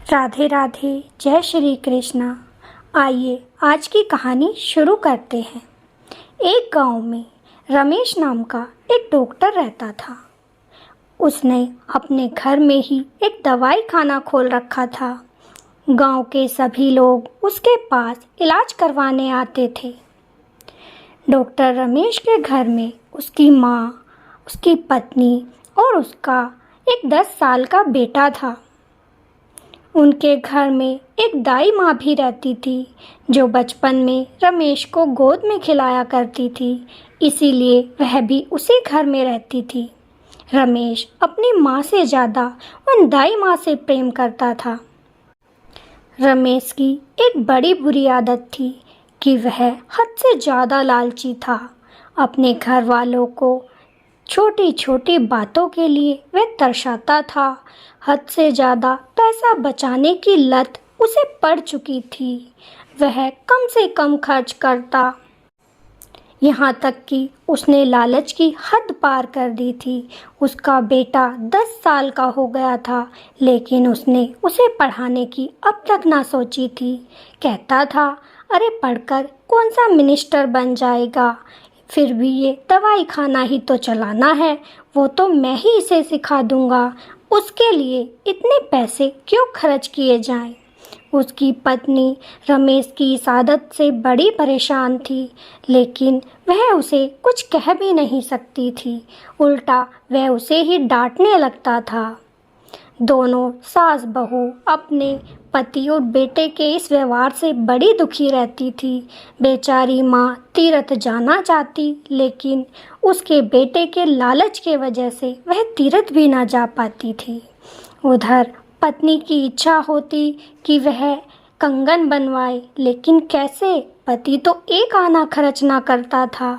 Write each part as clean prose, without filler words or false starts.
राधे राधे, जय श्री कृष्णा। आइए आज की कहानी शुरू करते हैं। एक गांव में रमेश नाम का एक डॉक्टर रहता था। उसने अपने घर में ही एक दवाई खाना खोल रखा था। गांव के सभी लोग उसके पास इलाज करवाने आते थे। डॉक्टर रमेश के घर में उसकी माँ, उसकी पत्नी और उसका एक 10 साल का बेटा था। उनके घर में एक दाई माँ भी रहती थी जो बचपन में रमेश को गोद में खिलाया करती थी, इसीलिए वह भी उसी घर में रहती थी। रमेश अपनी माँ से ज़्यादा उन दाई माँ से प्रेम करता था। रमेश की एक बड़ी बुरी आदत थी कि वह हद से ज़्यादा लालची था। अपने घर वालों को छोटी छोटी बातों के लिए वह तरसाता था। हद से ज़्यादा पैसा बचाने की लत उसे पड़ चुकी थी। वह कम से कम खर्च करता, यहाँ तक कि उसने लालच की हद पार कर दी थी। उसका बेटा 10 साल का हो गया था, लेकिन उसने उसे पढ़ाने की अब तक ना सोची थी। कहता था, अरे पढ़कर कौन सा मिनिस्टर बन जाएगा, फिर भी ये दवाई खाना ही तो चलाना है, वो तो मैं ही इसे सिखा दूंगा, उसके लिए इतने पैसे क्यों खर्च किए जाएं। उसकी पत्नी रमेश की इस आदत से बड़ी परेशान थी, लेकिन वह उसे कुछ कह भी नहीं सकती थी। उल्टा वह उसे ही डांटने लगता था। दोनों सास बहू अपने पति और बेटे के इस व्यवहार से बड़ी दुखी रहती थी। बेचारी माँ तीर्थ जाना चाहती, लेकिन उसके बेटे के लालच के वजह से वह तीर्थ भी ना जा पाती थी। उधर पत्नी की इच्छा होती कि वह कंगन बनवाए, लेकिन कैसे, पति तो एक आना खर्च ना करता था।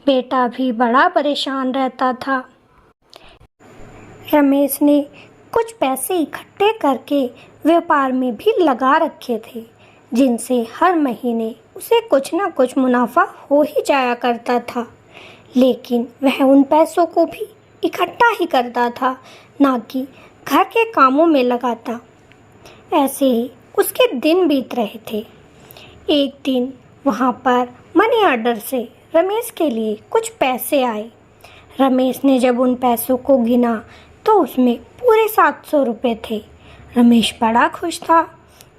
बेटा भी बड़ा परेशान रहता था। रमेश ने कुछ पैसे इकट्ठे करके व्यापार में भी लगा रखे थे, जिनसे हर महीने उसे कुछ ना कुछ मुनाफा हो ही जाया करता था। लेकिन वह उन पैसों को भी इकट्ठा ही करता था, ना कि घर के कामों में लगाता। ऐसे ही उसके दिन बीत रहे थे। एक दिन वहाँ पर मनी ऑर्डर से रमेश के लिए कुछ पैसे आए। रमेश ने जब उन पैसों को गिना तो उसमें पूरे 700 रुपये थे। रमेश बड़ा खुश था।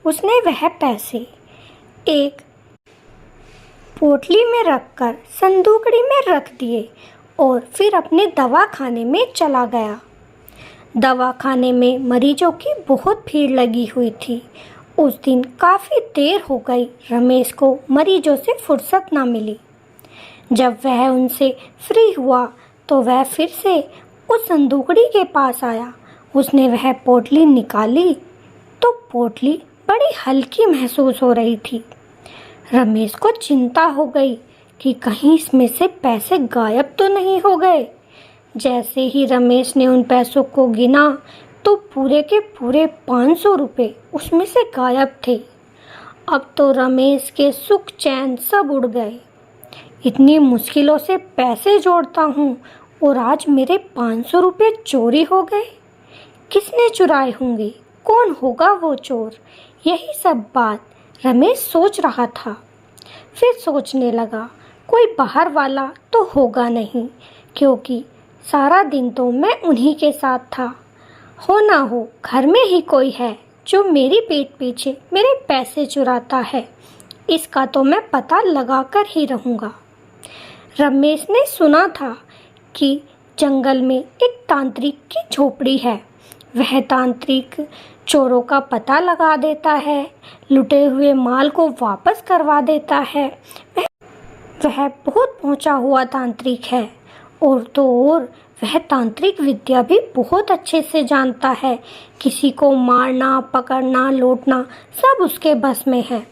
उसने वह पैसे एक पोटली में रखकर संदूकड़ी में रख दिए और फिर अपने दवाखाने में चला गया। दवाखाने में मरीजों की बहुत भीड़ लगी हुई थी। उस दिन काफ़ी देर हो गई। रमेश को मरीजों से फुर्सत ना मिली। जब वह उनसे फ्री हुआ तो वह फिर से उस संदूकड़ी के पास आया। उसने वह पोटली निकाली तो पोटली बड़ी हल्की महसूस हो रही थी। रमेश को चिंता हो गई कि कहीं इसमें से पैसे गायब तो नहीं हो गए। जैसे ही रमेश ने उन पैसों को गिना तो पूरे के पूरे 500 रुपये उसमें से गायब थे। अब तो रमेश के सुख चैन सब उड़ गए। इतनी मुश्किलों से पैसे जोड़ता हूँ और आज मेरे 500 रुपये चोरी हो गए। किसने चुराए होंगे, कौन होगा वो चोर? यही सब बात रमेश सोच रहा था। फिर सोचने लगा, कोई बाहर वाला तो होगा नहीं, क्योंकि सारा दिन तो मैं उन्हीं के साथ था। हो ना हो घर में ही कोई है जो मेरी पीठ पीछे मेरे पैसे चुराता है। इसका तो मैं पता लगा कर ही रहूँगा। रमेश ने सुना था कि जंगल में एक तांत्रिक की झोपड़ी है। वह तांत्रिक चोरों का पता लगा देता है, लुटे हुए माल को वापस करवा देता है। वह बहुत पहुंचा हुआ तांत्रिक है और तो और वह तांत्रिक विद्या भी बहुत अच्छे से जानता है। किसी को मारना, पकड़ना, लूटना सब उसके बस में है।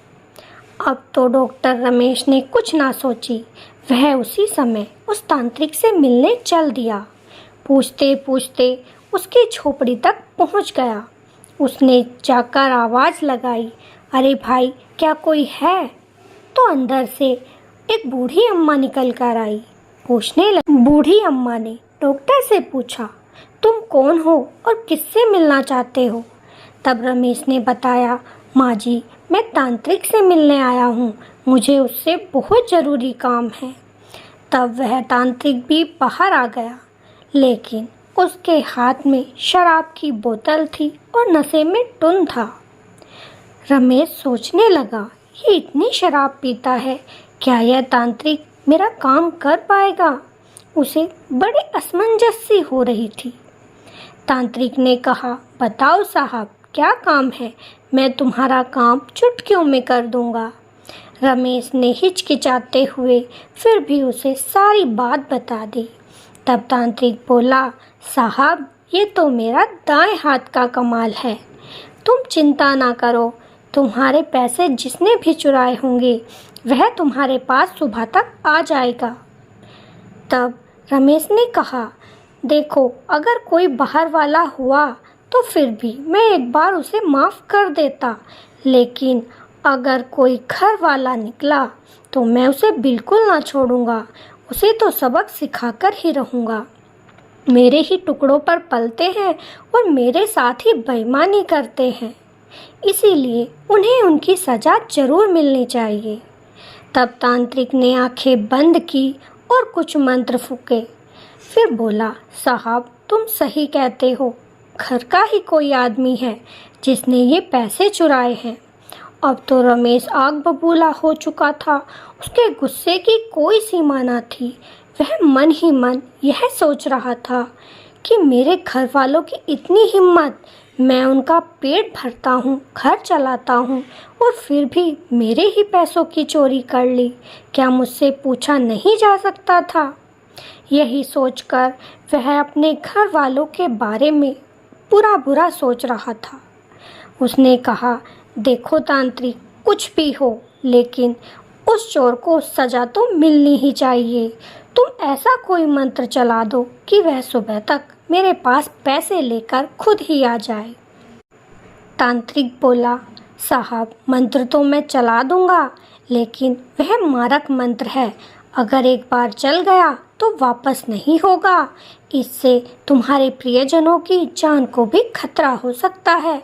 अब तो डॉक्टर रमेश ने कुछ ना सोची, वह उसी समय उस तांत्रिक से मिलने चल दिया। पूछते पूछते उसकी झोपड़ी तक पहुंच गया। उसने जाकर आवाज़ लगाई, अरे भाई क्या कोई है? तो अंदर से एक बूढ़ी अम्मा निकल कर आई। पूछने लगी। बूढ़ी अम्मा ने डॉक्टर से पूछा, तुम कौन हो और किससे मिलना चाहते हो? तब रमेश ने बताया, माँ जी, मैं तांत्रिक से मिलने आया हूँ, मुझे उससे बहुत ज़रूरी काम है। तब वह तांत्रिक भी बाहर आ गया, लेकिन उसके हाथ में शराब की बोतल थी और नशे में टुन था। रमेश सोचने लगा, ये इतनी शराब पीता है, क्या यह तांत्रिक मेरा काम कर पाएगा? उसे बड़ी असमंजस सी हो रही थी। तांत्रिक ने कहा, बताओ साहब, क्या काम है? मैं तुम्हारा काम चुटकियों में कर दूंगा। रमेश ने हिचकिचाते हुए फिर भी उसे सारी बात बता दी। तब तांत्रिक बोला, साहब, ये तो मेरा दाएं हाथ का कमाल है। तुम चिंता ना करो, तुम्हारे पैसे जिसने भी चुराए होंगे वह तुम्हारे पास सुबह तक आ जाएगा। तब रमेश ने कहा, देखो, अगर कोई बाहर वाला हुआ तो फिर भी मैं एक बार उसे माफ़ कर देता, लेकिन अगर कोई घर वाला निकला तो मैं उसे बिल्कुल ना छोड़ूंगा, उसे तो सबक सिखाकर ही रहूँगा। मेरे ही टुकड़ों पर पलते हैं और मेरे साथ ही बेईमानी करते हैं, इसीलिए उन्हें उनकी सज़ा ज़रूर मिलनी चाहिए। तब तांत्रिक ने आंखें बंद की और कुछ मंत्र फूके, फिर बोला, साहब, तुम सही कहते हो, घर का ही कोई आदमी है जिसने ये पैसे चुराए हैं। अब तो रमेश आग बबूला हो चुका था, उसके गुस्से की कोई सीमा न थी। वह मन ही मन यह सोच रहा था कि मेरे घर वालों की इतनी हिम्मत, मैं उनका पेट भरता हूँ, घर चलाता हूँ और फिर भी मेरे ही पैसों की चोरी कर ली, क्या मुझसे पूछा नहीं जा सकता था? यही सोचकर वह अपने घर वालों के बारे में बुरा सोच रहा था। उसने कहा, देखो तांत्रिक, कुछ भी हो, लेकिन उस चोर को सज़ा तो मिलनी ही चाहिए। तुम ऐसा कोई मंत्र चला दो कि वह सुबह तक मेरे पास पैसे लेकर खुद ही आ जाए। तांत्रिक बोला, साहब, मंत्र तो मैं चला दूंगा, लेकिन वह मारक मंत्र है, अगर एक बार चल गया तो वापस नहीं होगा। इससे तुम्हारे प्रियजनों की जान को भी खतरा हो सकता है।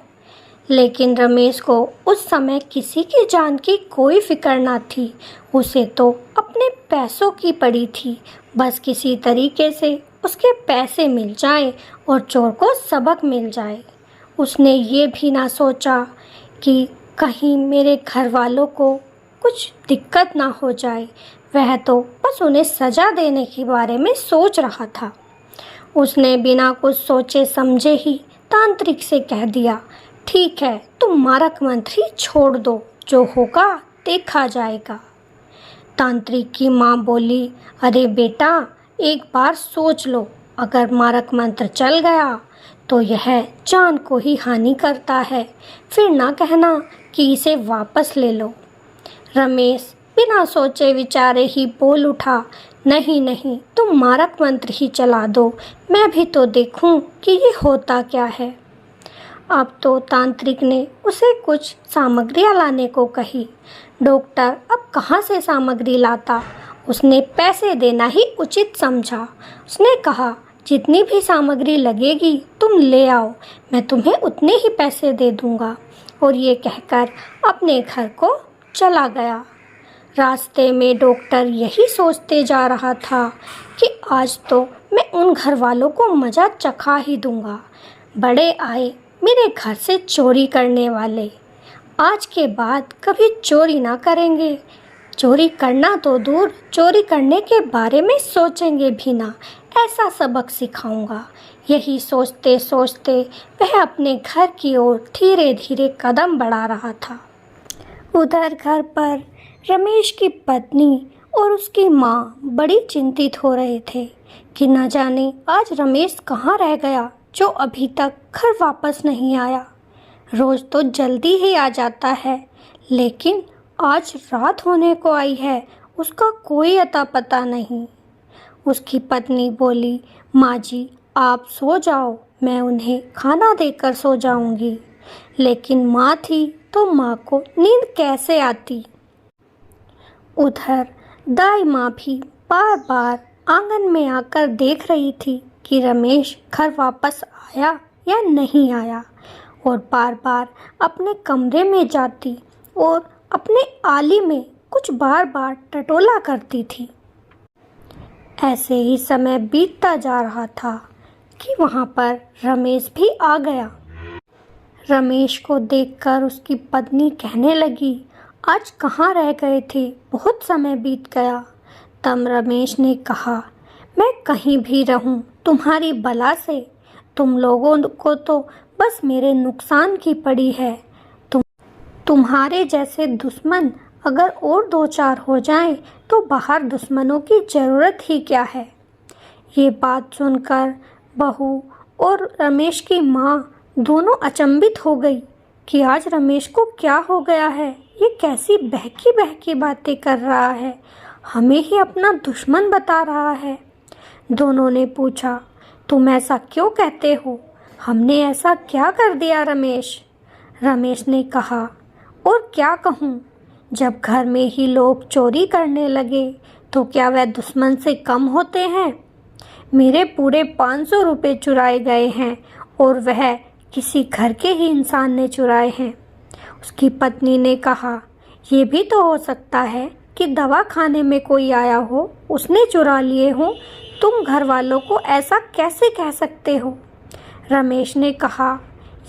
लेकिन रमेश को उस समय किसी की जान की कोई फिक्र ना थी, उसे तो अपने पैसों की पड़ी थी। बस किसी तरीके से उसके पैसे मिल जाएं और चोर को सबक मिल जाए। उसने ये भी ना सोचा कि कहीं मेरे घर वालों को कुछ दिक्कत ना हो जाए। वह तो बस उन्हें सज़ा देने के बारे में सोच रहा था। उसने बिना कुछ सोचे समझे ही तांत्रिक से कह दिया, ठीक है, तुम मारक मंत्र ही छोड़ दो, जो होगा देखा जाएगा। तांत्रिक की माँ बोली, अरे बेटा, एक बार सोच लो, अगर मारक मंत्र चल गया तो यह जान को ही हानि करता है, फिर ना कहना कि इसे वापस ले लो। रमेश बिना सोचे विचारे ही बोल उठा, नहीं नहीं, तुम मारक मंत्र ही चला दो, मैं भी तो देखूं कि ये होता क्या है। अब तो तांत्रिक ने उसे कुछ सामग्रियां लाने को कही। डॉक्टर अब कहाँ से सामग्री लाता, उसने पैसे देना ही उचित समझा। उसने कहा, जितनी भी सामग्री लगेगी तुम ले आओ, मैं तुम्हें उतने ही पैसे दे दूँगा। और ये कहकर अपने घर को चला गया। रास्ते में डॉक्टर यही सोचते जा रहा था कि आज तो मैं उन घर वालों को मज़ा चखा ही दूँगा। बड़े आए मेरे घर से चोरी करने वाले, आज के बाद कभी चोरी ना करेंगे। चोरी करना तो दूर, चोरी करने के बारे में सोचेंगे भी ना, ऐसा सबक सिखाऊंगा। यही सोचते सोचते वह अपने घर की ओर धीरे धीरे कदम बढ़ा रहा था। उधर घर पर रमेश की पत्नी और उसकी माँ बड़ी चिंतित हो रहे थे कि न जाने आज रमेश कहाँ रह गया, जो अभी तक घर वापस नहीं आया। रोज़ तो जल्दी ही आ जाता है, लेकिन आज रात होने को आई है, उसका कोई अता पता नहीं। उसकी पत्नी बोली, माँ जी, आप सो जाओ, मैं उन्हें खाना देकर सो जाऊंगी। लेकिन माँ थी तो माँ को नींद कैसे आती। उधर दाई माँ भी बार बार आंगन में आकर देख रही थी कि रमेश घर वापस आया या नहीं आया। और बार बार अपने कमरे में जाती और अपने आली में कुछ बार बार टटोला करती थी। ऐसे ही समय बीतता जा रहा था कि वहाँ पर रमेश भी आ गया। रमेश को देखकर उसकी पत्नी कहने लगी, आज कहाँ रह गए थे, बहुत समय बीत गया। तब रमेश ने कहा, मैं कहीं भी रहूं तुम्हारी बला से, तुम लोगों को तो बस मेरे नुकसान की पड़ी है। तुम्हारे जैसे दुश्मन अगर और दो चार हो जाएं तो बाहर दुश्मनों की ज़रूरत ही क्या है। ये बात सुनकर बहू और रमेश की माँ दोनों अचंभित हो गई कि आज रमेश को क्या हो गया है, ये कैसी बहकी बहकी बातें कर रहा है, हमें ही अपना दुश्मन बता रहा है। दोनों ने पूछा, तुम ऐसा क्यों कहते हो, हमने ऐसा क्या कर दिया रमेश? रमेश ने कहा, और क्या कहूँ, जब घर में ही लोग चोरी करने लगे तो क्या वह दुश्मन से कम होते हैं? मेरे पूरे 500 रुपये चुराए गए हैं और वह किसी घर के ही इंसान ने चुराए हैं। उसकी पत्नी ने कहा, ये भी तो हो सकता है कि दवा खाने में कोई आया हो, उसने चुरा लिए हो, तुम घर वालों को ऐसा कैसे कह सकते हो? रमेश ने कहा,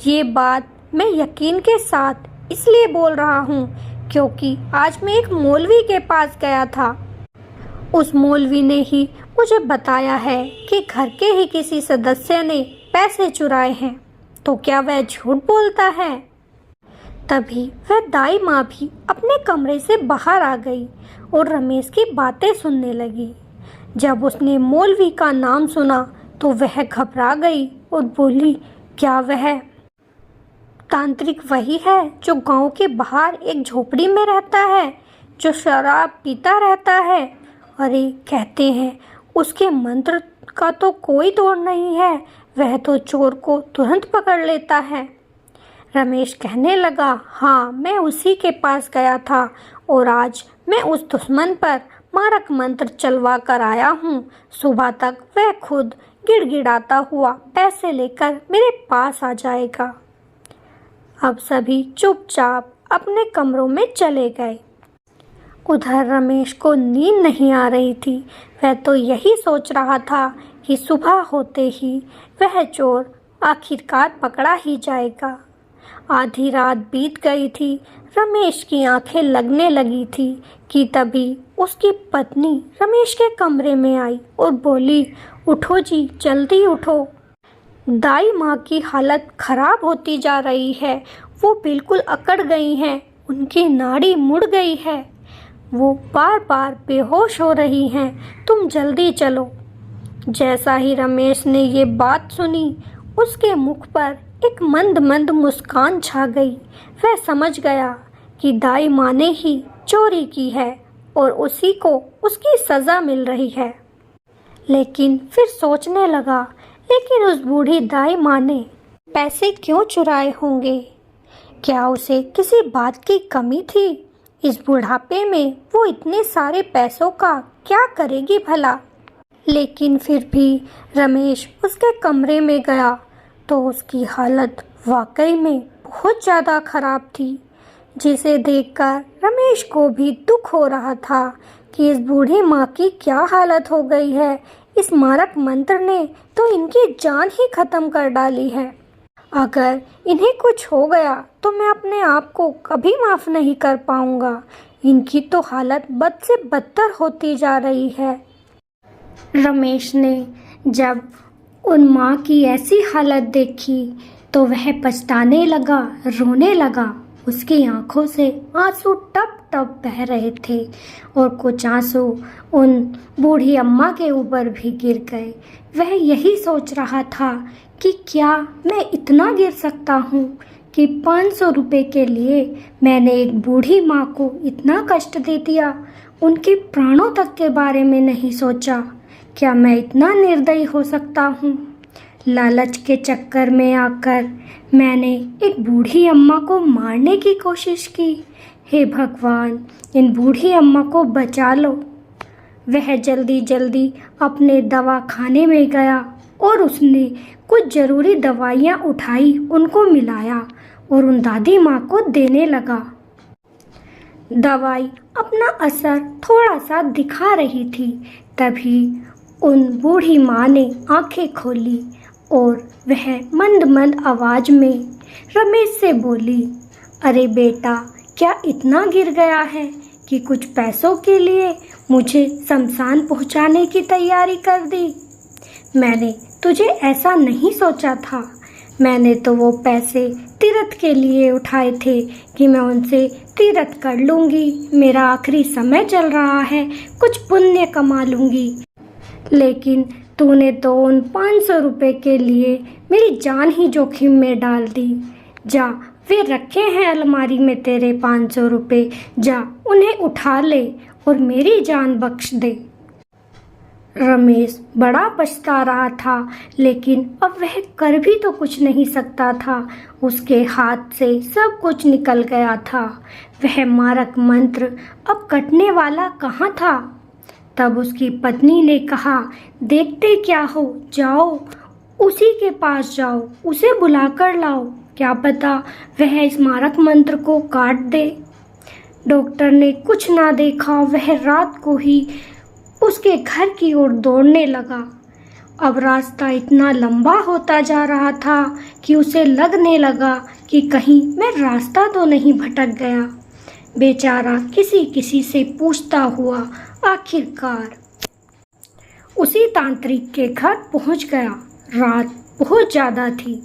ये बात मैं यकीन के साथ इसलिए बोल रहा हूँ क्योंकि आज मैं एक मौलवी के पास गया था। उस मौलवी ने ही मुझे बताया है कि घर के ही किसी सदस्य ने पैसे चुराए हैं, तो क्या वह झूठ बोलता है? तभी वह दाई माँ भी अपने कमरे से बाहर आ गई और रमेश की बातें सुनने लगी। जब उसने मौलवी का नाम सुना तो वह घबरा गई और बोली, क्या वह तांत्रिक वही है जो गांव के बाहर एक झोपड़ी में रहता है, जो शराब पीता रहता है? अरे कहते हैं उसके मंत्र का तो कोई तोड़ नहीं है, वह तो चोर को तुरंत पकड़ लेता है। रमेश कहने लगा, हाँ मैं उसी के पास गया था और आज मैं उस दुश्मन पर मारक मंत्र चलवा कर आया हूँ। सुबह तक वह खुद गिड़गिड़ाता हुआ पैसे लेकर मेरे पास आ जाएगा। अब सभी चुपचाप अपने कमरों में चले गए। उधर रमेश को नींद नहीं आ रही थी। वह तो यही सोच रहा था कि सुबह होते ही वह चोर आखिरकार पकड़ा ही जाएगा। आधी रात बीत गई थी। रमेश की आंखें लगने लगी थी कि तभी उसकी पत्नी रमेश के कमरे में आई और बोली, उठो जी, जल्दी उठो। दाई माँ की हालत खराब होती जा रही है, वो बिल्कुल अकड़ गई हैं, उनकी नाड़ी मुड़ गई है, वो बार बार बेहोश हो रही हैं, तुम जल्दी चलो। जैसा ही रमेश ने ये बात सुनी, उसके मुख पर एक मंद मंद मुस्कान छा गई। वह समझ गया कि दाई माँ ने ही चोरी की है और उसी को उसकी सज़ा मिल रही है। लेकिन फिर सोचने लगा, लेकिन उस बूढ़ी दाई माँ ने पैसे क्यों चुराए होंगे? क्या उसे किसी बात की कमी थी? इस बुढ़ापे में वो इतने सारे पैसों का क्या करेगी भला? लेकिन फिर भी रमेश उसके कमरे में गया तो उसकी हालत वाकई में बहुत ज़्यादा खराब थी, जिसे देखकर रमेश को भी दुख हो रहा था कि इस बूढ़ी माँ की क्या हालत हो गई है। इस मारक मंत्र ने तो इनकी जान ही खत्म कर डाली है। अगर इन्हें कुछ हो गया तो मैं अपने आप को कभी माफ़ नहीं कर पाऊंगा। इनकी तो हालत बद से बदतर होती जा रही है। रमेश ने जब उन माँ की ऐसी हालत देखी तो वह पछताने लगा, रोने लगा। उसकी आंखों से आंसू टप टप बह रहे थे और कुछ आंसू उन बूढ़ी अम्मा के ऊपर भी गिर गए। वह यही सोच रहा था कि क्या मैं इतना गिर सकता हूँ कि 500 रुपये के लिए मैंने एक बूढ़ी माँ को इतना कष्ट दे दिया, उनके प्राणों तक के बारे में नहीं सोचा। क्या मैं इतना निर्दयी हो सकता हूँ? लालच के चक्कर में आकर मैंने एक बूढ़ी अम्मा को मारने की कोशिश की। हे भगवान, इन बूढ़ी अम्मा को बचा लो। वह जल्दी जल्दी अपने दवा खाने में गया और उसने कुछ ज़रूरी दवाइयाँ उठाई, उनको मिलाया और उन दादी माँ को देने लगा। दवाई अपना असर थोड़ा सा दिखा रही थी। तभी उन बूढ़ी माँ ने आंखें खोली और वह मंद मंद आवाज में रमेश से बोली, अरे बेटा, क्या इतना गिर गया है कि कुछ पैसों के लिए मुझे शमशान पहुंचाने की तैयारी कर दी? मैंने तुझे ऐसा नहीं सोचा था। मैंने तो वो पैसे तीर्थ के लिए उठाए थे कि मैं उनसे तीर्थ कर लूँगी। मेरा आखिरी समय चल रहा है, कुछ पुण्य कमा लूँगी। लेकिन तूने तो उन 500 रुपये के लिए मेरी जान ही जोखिम में डाल दी। जा, वे रखे हैं अलमारी में तेरे 500 रुपये, जा उन्हें उठा ले और मेरी जान बख्श दे। रमेश बड़ा पछता रहा था, लेकिन अब वह कर भी तो कुछ नहीं सकता था। उसके हाथ से सब कुछ निकल गया था। वह मारक मंत्र अब कटने वाला कहाँ था। तब उसकी पत्नी ने कहा, देखते क्या हो, जाओ उसी के पास जाओ, उसे बुला कर लाओ, क्या पता वह इस मारक मंत्र को काट दे। डॉक्टर ने कुछ ना देखा, वह रात को ही उसके घर की ओर दौड़ने लगा। अब रास्ता इतना लंबा होता जा रहा था कि उसे लगने लगा कि कहीं मैं रास्ता तो नहीं भटक गया। बेचारा किसी किसी से पूछता हुआ आखिरकार उसी तांत्रिक के घर पहुंच गया। रात बहुत ज़्यादा थी।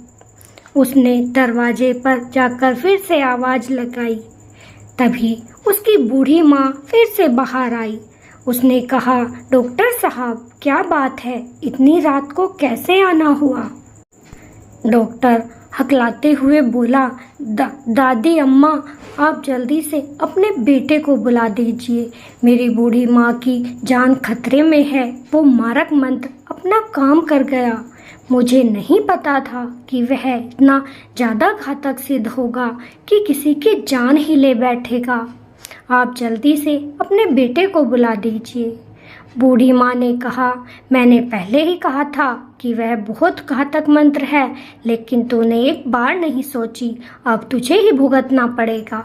उसने दरवाजे पर जाकर फिर से आवाज़ लगाई। तभी उसकी बूढ़ी माँ फिर से बाहर आई। उसने कहा, डॉक्टर साहब, क्या बात है, इतनी रात को कैसे आना हुआ? डॉक्टर हकलाते हुए बोला, दादी अम्मा, आप जल्दी से अपने बेटे को बुला दीजिए। मेरी बूढ़ी माँ की जान खतरे में है। वो मारक मंत्र अपना काम कर गया। मुझे नहीं पता था कि वह इतना ज़्यादा घातक सिद्ध होगा कि किसी की जान ही ले बैठेगा। आप जल्दी से अपने बेटे को बुला दीजिए। बूढ़ी माँ ने कहा, मैंने पहले ही कहा था कि वह बहुत घातक मंत्र है, लेकिन तूने एक बार नहीं सोची। अब तुझे ही भुगतना पड़ेगा।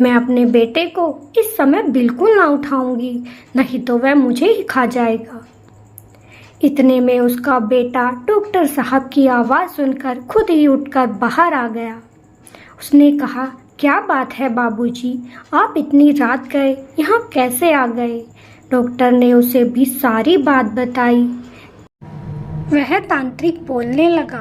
मैं अपने बेटे को इस समय बिल्कुल ना उठाऊंगी, नहीं तो वह मुझे ही खा जाएगा। इतने में उसका बेटा डॉक्टर साहब की आवाज़ सुनकर खुद ही उठकर बाहर आ गया। उसने कहा, क्या बात है बाबूजी, आप इतनी रात गए, यहाँ कैसे आ गए? डॉक्टर ने उसे भी सारी बात बताई। वह तांत्रिक बोलने लगा,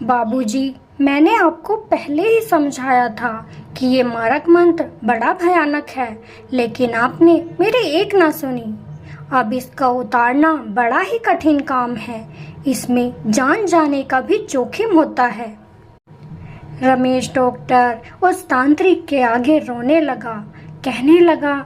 बाबूजी, मैंने आपको पहले ही समझाया था कि ये मारक मंत्र बड़ा भयानक है, लेकिन आपने मेरी एक ना सुनी। अब इसका उतारना बड़ा ही कठिन काम है। इसमें जान जाने का भी जोखिम होता है। रमेश डॉक्टर उस तांत्रिक के आगे रोने लगा, कहने लगा,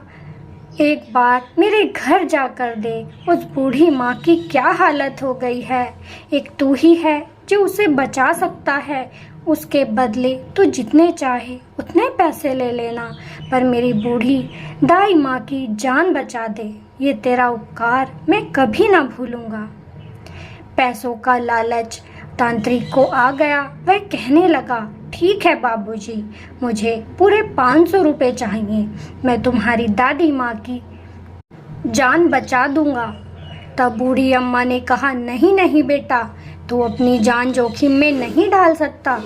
एक बार मेरे घर जाकर देख, उस बूढ़ी माँ की क्या हालत हो गई है। एक तू ही है जो उसे बचा सकता है। उसके बदले तू जितने चाहे उतने पैसे ले लेना, पर मेरी बूढ़ी दाई माँ की जान बचा दे। ये तेरा उपकार मैं कभी ना भूलूंगा। पैसों का लालच तांत्रिक को आ गया। वह कहने लगा, ठीक है बाबूजी, मुझे पूरे 500 रुपये चाहिए। मैं तुम्हारी दादी माँ की जान बचा दूंगा। तब बूढ़ी अम्मा ने कहा, नहीं नहीं बेटा, तू अपनी जान जोखिम में नहीं डाल सकता।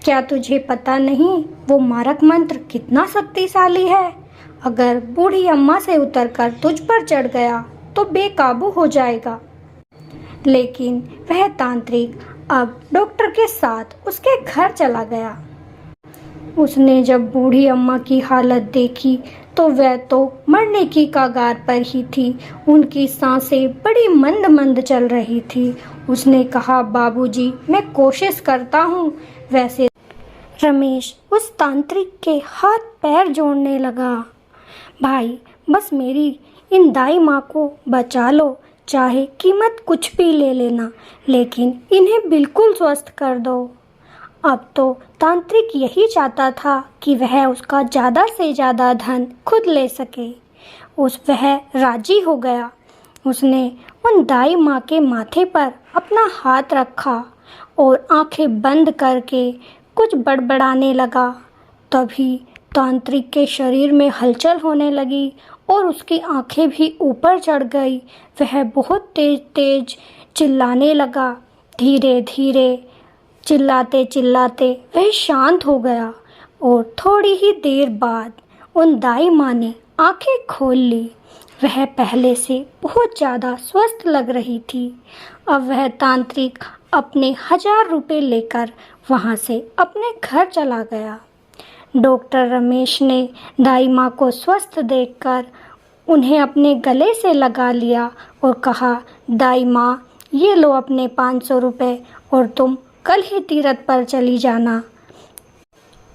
क्या तुझे पता नहीं वो मारक मंत्र कितना शक्तिशाली है? अगर बूढ़ी अम्मा से उतरकर तुझ पर चढ़ गया तो बेकाबू हो जाएगा। लेकिन वह तांत्रिक अब डॉक्टर के साथ उसके घर चला गया। उसने जब बूढ़ी अम्मा की हालत देखी तो वह तो मरने की कगार पर ही थी। उनकी सांसें बड़ी मंद मंद चल रही थी। उसने कहा, बाबूजी, मैं कोशिश करता हूँ। वैसे रमेश उस तांत्रिक के हाथ पैर जोड़ने लगा। भाई, बस मेरी इन दाई माँ को बचा लो, चाहे कीमत कुछ भी ले लेना, लेकिन इन्हें बिल्कुल स्वस्थ कर दो। अब तो तांत्रिक यही चाहता था कि वह उसका ज़्यादा से ज़्यादा धन खुद ले सके। वह राजी हो गया। उसने उन दाई माँ के माथे पर अपना हाथ रखा और आंखें बंद करके कुछ बड़बड़ाने लगा। तभी तांत्रिक के शरीर में हलचल होने लगी और उसकी आंखें भी ऊपर चढ़ गई। वह बहुत तेज तेज चिल्लाने लगा। धीरे धीरे चिल्लाते चिल्लाते वह शांत हो गया और थोड़ी ही देर बाद उन दाई माँ ने आंखें खोल ली। वह पहले से बहुत ज़्यादा स्वस्थ लग रही थी। अब वह तांत्रिक अपने 1000 रुपये लेकर वहाँ से अपने घर चला गया। डॉक्टर रमेश ने दाई माँ को स्वस्थ देखकर उन्हें अपने गले से लगा लिया और कहा, दाई माँ, ये लो अपने 500 रुपये और तुम कल ही तीरथ पर चली जाना।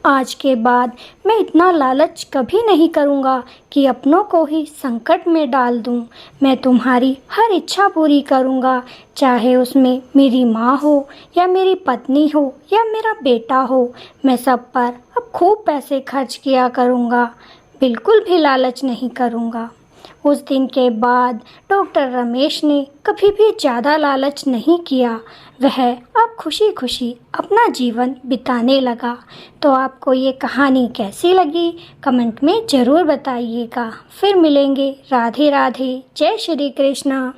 आज के बाद मैं इतना लालच कभी नहीं करूँगा कि अपनों को ही संकट में डाल दूँ। मैं तुम्हारी हर इच्छा पूरी करूँगा, चाहे उसमें मेरी माँ हो या मेरी पत्नी हो या मेरा बेटा हो। मैं सब पर अब खूब पैसे खर्च किया करूँगा, बिल्कुल भी लालच नहीं करूँगा। उस दिन के बाद डॉक्टर रमेश ने कभी भी ज़्यादा लालच नहीं किया। वह अब खुशी खुशी अपना जीवन बिताने लगा। तो आपको ये कहानी कैसी लगी कमेंट में ज़रूर बताइएगा। फिर मिलेंगे। राधे राधे। जय श्री कृष्ण।